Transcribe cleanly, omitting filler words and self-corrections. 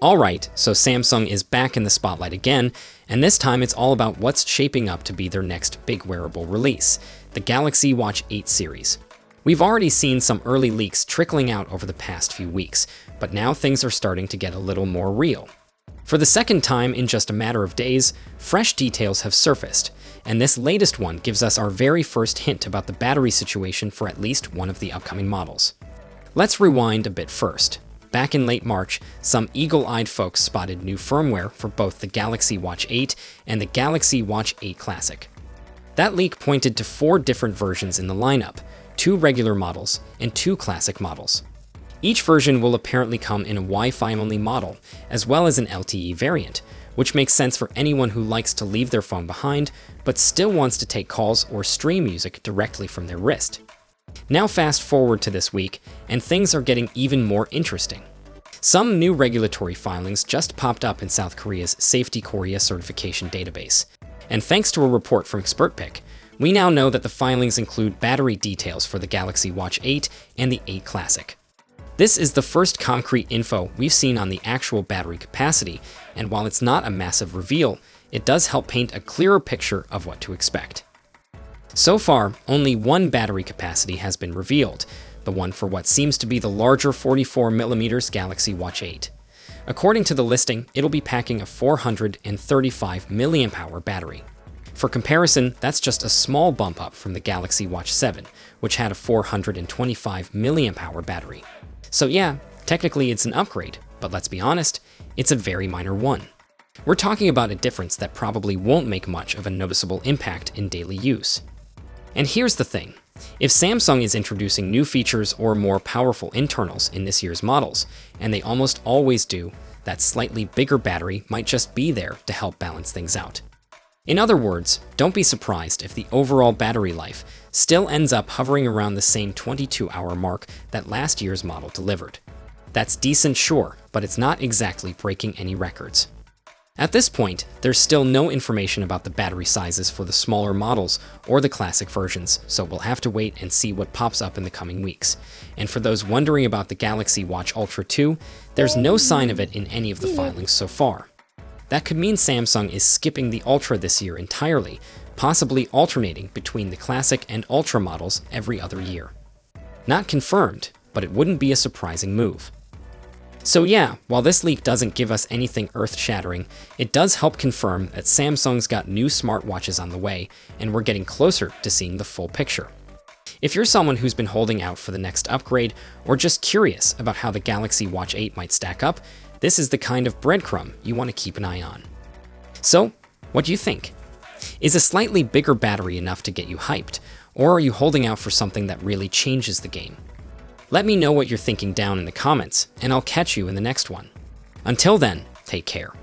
Alright, so Samsung is back in the spotlight again, and this time it's all about what's shaping up to be their next big wearable release, the Galaxy Watch 8 series. We've already seen some early leaks trickling out over the past few weeks, but now things are starting to get a little more real. For the second time in just a matter of days, fresh details have surfaced, and this latest one gives us our very first hint about the battery situation for at least one of the upcoming models. Let's rewind a bit first. Back in late March, some eagle-eyed folks spotted new firmware for both the Galaxy Watch 8 and the Galaxy Watch 8 Classic. That leak pointed to 4 different versions in the lineup, 2 regular models and 2 classic models. Each version will apparently come in a Wi-Fi-only model, as well as an LTE variant, which makes sense for anyone who likes to leave their phone behind, but still wants to take calls or stream music directly from their wrist. Now fast forward to this week, and things are getting even more interesting. Some new regulatory filings just popped up in South Korea's Safety Korea certification database. And thanks to a report from ExpertPick, we now know that the filings include battery details for the Galaxy Watch 8 and the 8 Classic. This is the first concrete info we've seen on the actual battery capacity, and while it's not a massive reveal, it does help paint a clearer picture of what to expect. So far, only one battery capacity has been revealed, the one for what seems to be the larger 44mm Galaxy Watch 8. According to the listing, it'll be packing a 435 mAh battery. For comparison, that's just a small bump up from the Galaxy Watch 7, which had a 425 mAh battery. So yeah, technically it's an upgrade, but let's be honest, it's a very minor one. We're talking about a difference that probably won't make much of a noticeable impact in daily use. And here's the thing, if Samsung is introducing new features or more powerful internals in this year's models, and they almost always do, that slightly bigger battery might just be there to help balance things out. In other words, don't be surprised if the overall battery life still ends up hovering around the same 22-hour mark that last year's model delivered. That's decent, sure, but it's not exactly breaking any records. At this point, there's still no information about the battery sizes for the smaller models or the classic versions, so we'll have to wait and see what pops up in the coming weeks. And for those wondering about the Galaxy Watch Ultra 2, there's no sign of it in any of the filings so far. That could mean Samsung is skipping the Ultra this year entirely, possibly alternating between the Classic and Ultra models every other year. Not confirmed, but it wouldn't be a surprising move. So yeah, while this leak doesn't give us anything earth-shattering, it does help confirm that Samsung's got new smartwatches on the way, and we're getting closer to seeing the full picture. If you're someone who's been holding out for the next upgrade, or just curious about how the Galaxy Watch 8 might stack up, this is the kind of breadcrumb you want to keep an eye on. So, what do you think? Is a slightly bigger battery enough to get you hyped, or are you holding out for something that really changes the game? Let me know what you're thinking down in the comments, and I'll catch you in the next one. Until then, take care.